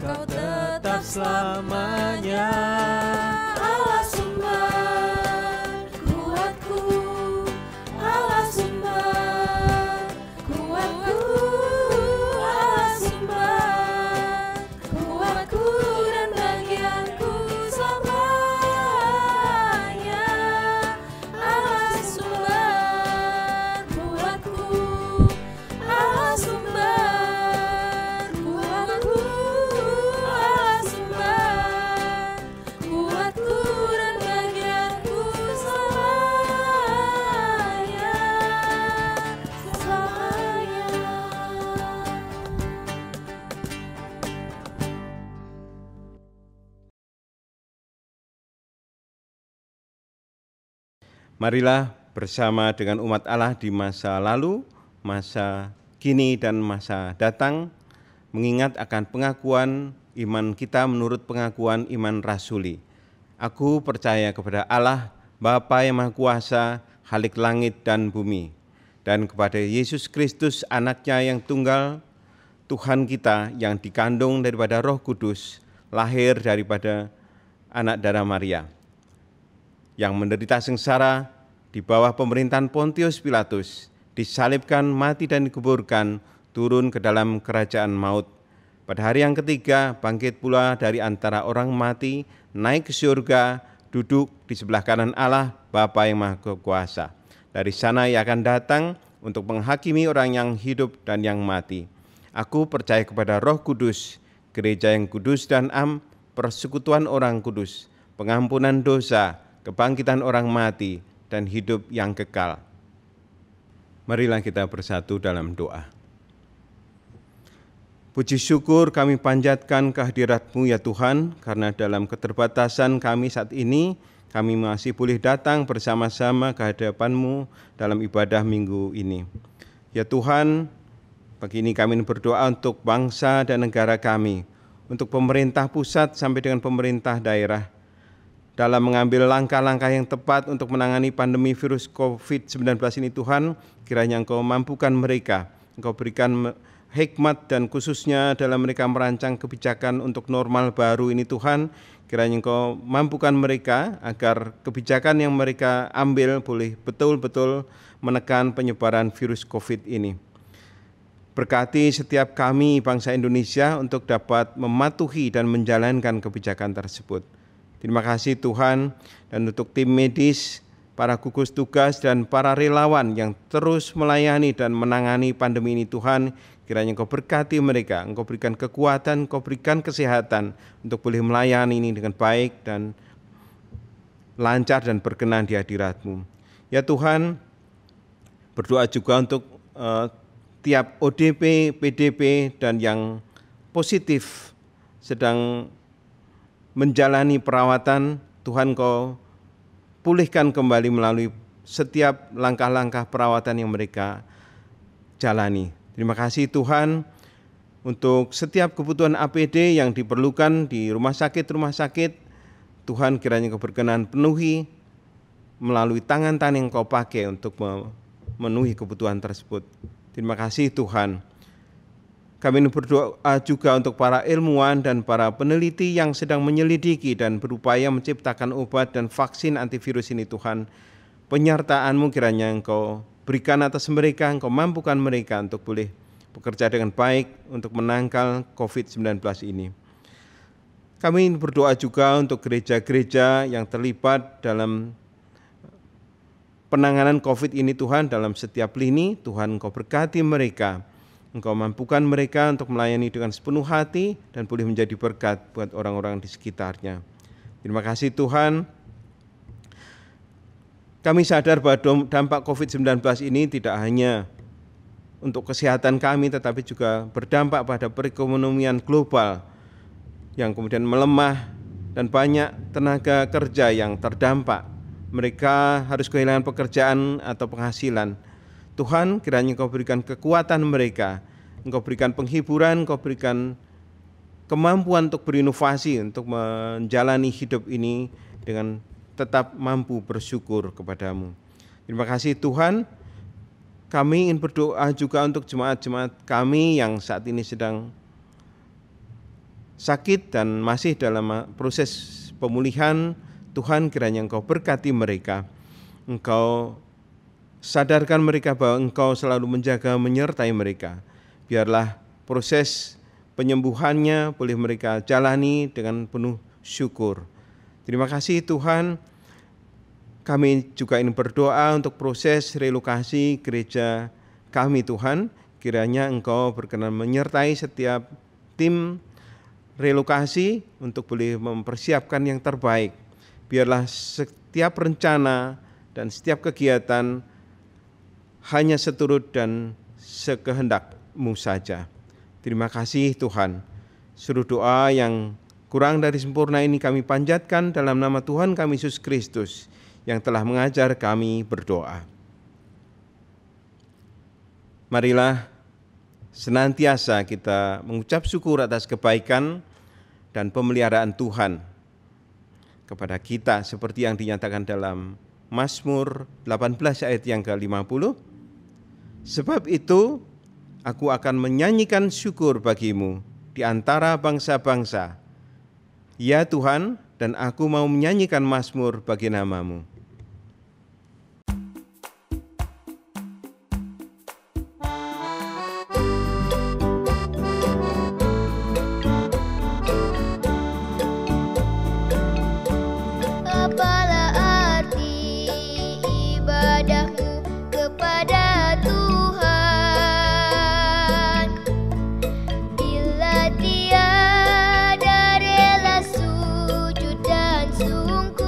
Kau tetap selamanya. Allah sumber kuatku, Allah sumber kuatku, Allah sumber kuatku dan bagianku selamanya. Allah sumber kuatku, Allah sumber kuatku, Allah sumber kuatku dan bagianku selamanya, selamanya. Marilah bersama dengan umat Allah di masa lalu, masa kini, dan masa datang, mengingat akan pengakuan iman kita menurut pengakuan iman rasuli. Aku percaya kepada Allah, Bapa yang Maha Kuasa, Khalik langit dan bumi, dan kepada Yesus Kristus, Anaknya yang tunggal, Tuhan kita yang dikandung daripada Roh Kudus, lahir daripada anak darah Maria, yang menderita sengsara di bawah pemerintahan Pontius Pilatus, disalibkan, mati dan dikuburkan, turun ke dalam kerajaan maut. Pada hari yang ketiga, bangkit pula dari antara orang mati, naik ke surga, duduk di sebelah kanan Allah, Bapa yang Maha Kuasa. Dari sana Ia akan datang untuk menghakimi orang yang hidup dan yang mati. Aku percaya kepada Roh Kudus, gereja yang kudus dan persekutuan orang kudus, pengampunan dosa, kebangkitan orang mati, dan hidup yang kekal. Marilah kita bersatu dalam doa. Puji syukur kami panjatkan kehadirat-Mu ya Tuhan, karena dalam keterbatasan kami saat ini, kami masih boleh datang bersama-sama ke hadapan-Mu dalam ibadah minggu ini. Ya Tuhan, pagi ini kami berdoa untuk bangsa dan negara kami, untuk pemerintah pusat sampai dengan pemerintah daerah, dalam mengambil langkah-langkah yang tepat untuk menangani pandemi virus COVID-19 ini Tuhan, kiranya Engkau mampukan mereka, Engkau berikan hikmat dan khususnya dalam mereka merancang kebijakan untuk normal baru ini Tuhan, kiranya Engkau mampukan mereka agar kebijakan yang mereka ambil boleh betul-betul menekan penyebaran virus COVID ini. Berkati setiap kami bangsa Indonesia untuk dapat mematuhi dan menjalankan kebijakan tersebut. Terima kasih Tuhan, dan untuk tim medis, para gugus tugas, dan para relawan yang terus melayani dan menangani pandemi ini Tuhan, kiranya Engkau berkati mereka, Engkau berikan kekuatan, Engkau berikan kesehatan untuk boleh melayani ini dengan baik dan lancar dan berkenan di hadirat-Mu. Ya Tuhan, berdoa juga untuk tiap ODP, PDP, dan yang positif sedang menjalani perawatan, Tuhan Kau pulihkan kembali melalui setiap langkah-langkah perawatan yang mereka jalani. Terima kasih Tuhan untuk setiap kebutuhan APD yang diperlukan di rumah sakit, Tuhan kiranya Kau berkenan penuhi melalui tangan-tangan yang Kau pakai untuk memenuhi kebutuhan tersebut. Terima kasih Tuhan. Kami berdoa juga untuk para ilmuwan dan para peneliti yang sedang menyelidiki dan berupaya menciptakan obat dan vaksin antivirus ini Tuhan. Penyertaan-Mu kiranya Engkau berikan atas mereka, Engkau mampukan mereka untuk boleh bekerja dengan baik untuk menangkal COVID-19 ini. Kami berdoa juga untuk gereja-gereja yang terlibat dalam penanganan COVID ini Tuhan, dalam setiap lini, Tuhan Engkau berkati mereka. Engkau mampukan mereka untuk melayani dengan sepenuh hati dan boleh menjadi berkat buat orang-orang di sekitarnya. Terima kasih Tuhan. Kami sadar bahwa dampak COVID-19 ini tidak hanya untuk kesehatan kami, tetapi juga berdampak pada perekonomian global yang kemudian melemah dan banyak tenaga kerja yang terdampak. mereka harus kehilangan pekerjaan atau penghasilan. Tuhan, kiranya Engkau berikan kekuatan mereka, Engkau berikan penghiburan, Engkau berikan kemampuan untuk berinovasi, untuk menjalani hidup ini dengan tetap mampu bersyukur kepadamu. Terima kasih Tuhan. Kami ingin berdoa juga untuk jemaat-jemaat kami yang saat ini sedang sakit dan masih dalam proses pemulihan. Tuhan, kiranya Engkau berkati mereka. Engkau sadarkan mereka bahwa Engkau selalu menjaga, menyertai mereka. Biarlah proses penyembuhannya boleh mereka jalani dengan penuh syukur. Terima kasih Tuhan. Kami juga ingin berdoa untuk proses relokasi gereja kami Tuhan. Kiranya Engkau berkenan menyertai setiap tim relokasi untuk boleh mempersiapkan yang terbaik. Biarlah setiap rencana dan setiap kegiatan hanya seturut dan sekehendak-Mu saja. Terima kasih Tuhan. Seluruh doa yang kurang dari sempurna ini kami panjatkan dalam nama Tuhan kami Yesus Kristus yang telah mengajar kami berdoa. Marilah senantiasa kita mengucap syukur atas kebaikan dan pemeliharaan Tuhan kepada kita seperti yang dinyatakan dalam Mazmur 18 ayat yang ke-50. Sebab itu aku akan menyanyikan syukur bagimu di antara bangsa-bangsa. Ya Tuhan, dan aku mau menyanyikan mazmur bagi nama-Mu. Apalah arti ibadahku kepada Tuhan bila tiada rela sujud dan sungkur.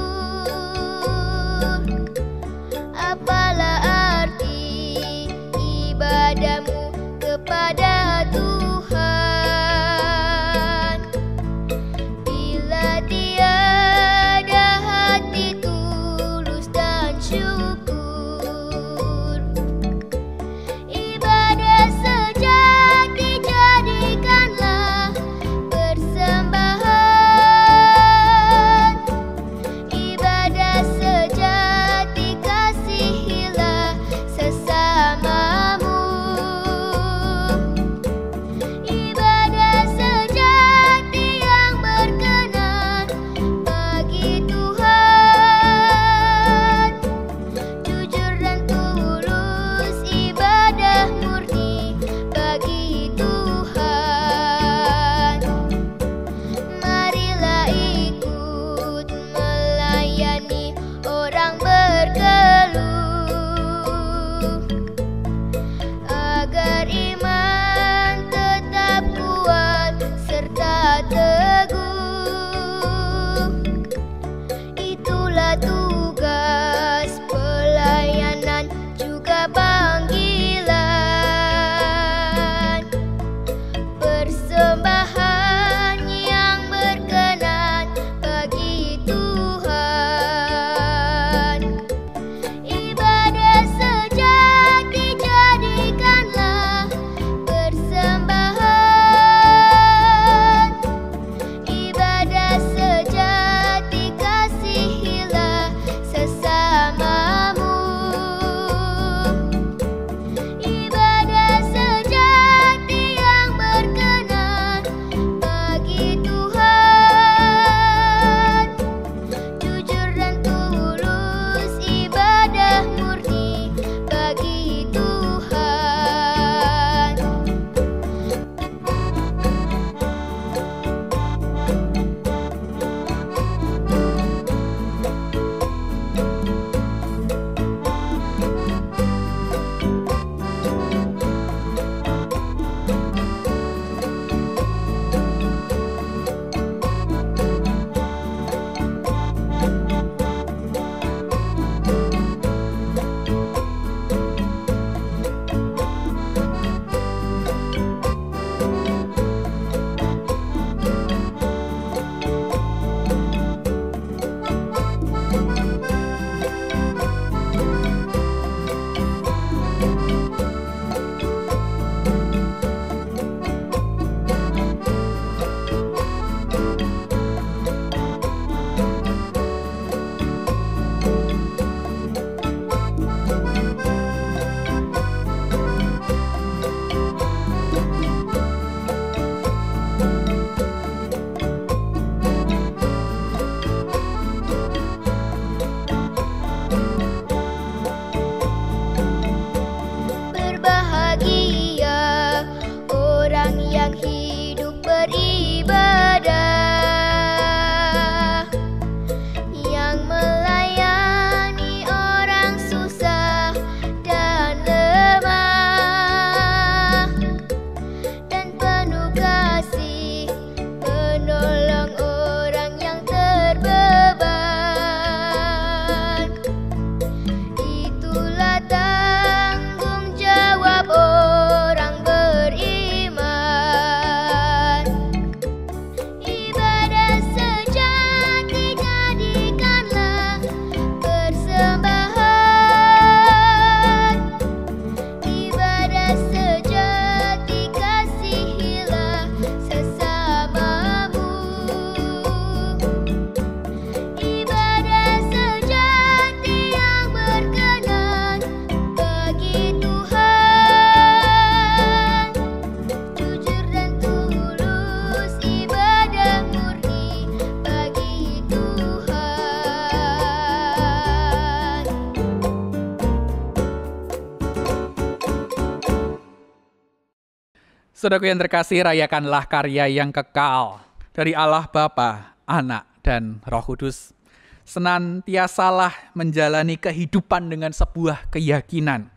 Saudaraku yang terkasih, rayakanlah karya yang kekal dari Allah Bapa, Anak, dan Roh Kudus. Senantiasalah menjalani kehidupan dengan sebuah keyakinan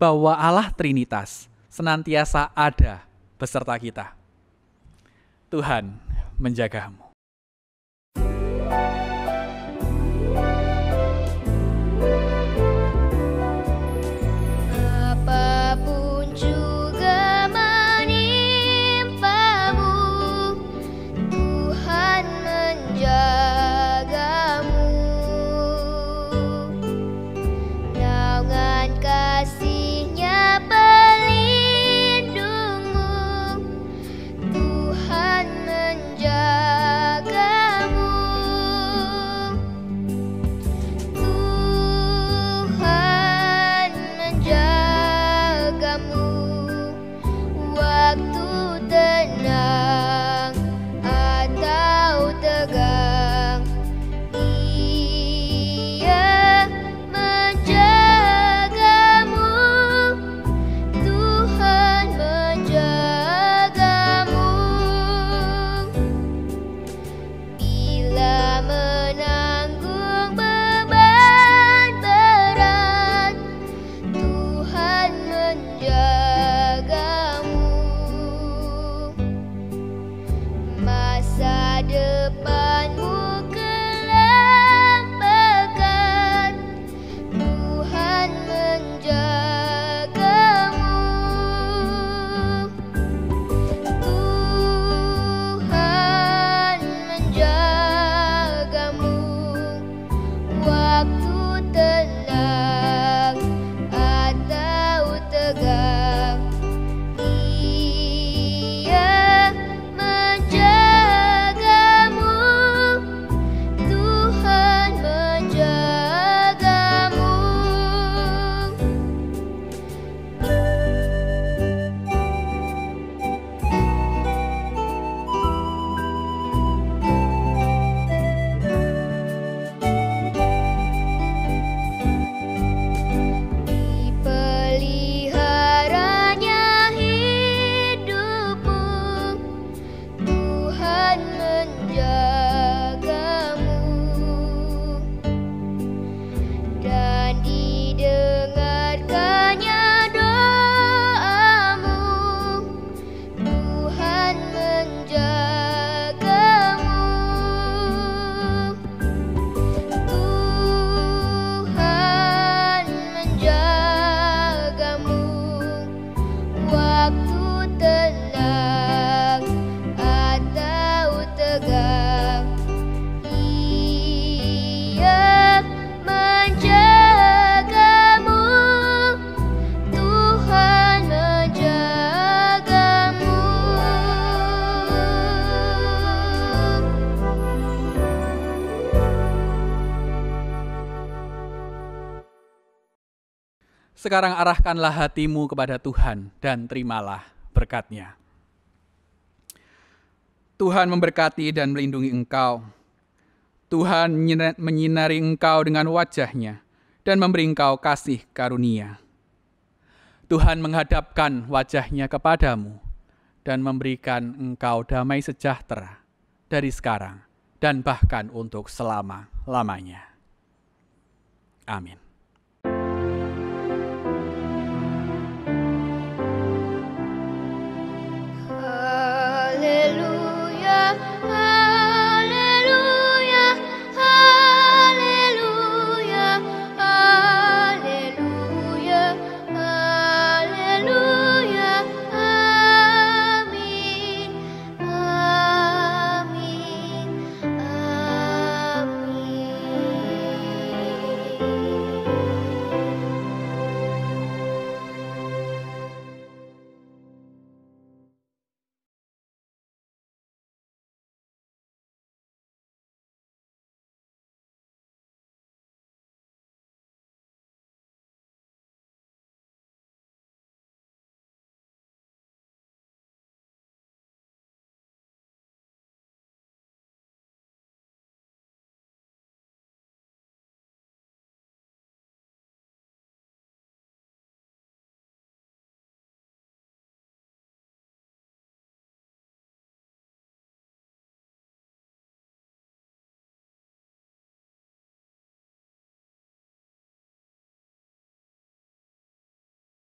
bahwa Allah Trinitas senantiasa ada beserta kita. Tuhan menjagamu. Apapun juga menimpamu, Tuhan menjagamu. Naungan kasih-Nya pelindungmu, Tuhan menjagamu. Tuhan menjagamu waktu tenang atau tegang. Ia menjagamu, Tuhan menjagamu. Bila menanggung beban berat, Tuhan menjagamu. Masa depanmu kelam pekat, Tuhan menjagamu. Tuhan menjagamu waktu tenang atau tegang. Ia menjagamu, Tuhan menjagamu. Dipeliharanya hidupmu, Tuhan menjagamu. Dan didengarkannya doamu, Tuhan menjagamu. Tuhan menjagamu waktu tenang atau tegang. Ia menjagamu, Tuhan menjagamu. Sekarang arahkanlah hatimu kepada Tuhan dan terimalah berkat-Nya. Tuhan memberkati dan melindungi engkau. Tuhan menyinari engkau dengan wajah-Nya dan memberi engkau kasih karunia. Tuhan menghadapkan wajah-Nya kepadamu dan memberikan engkau damai sejahtera dari sekarang dan bahkan untuk selama-lamanya. Amin.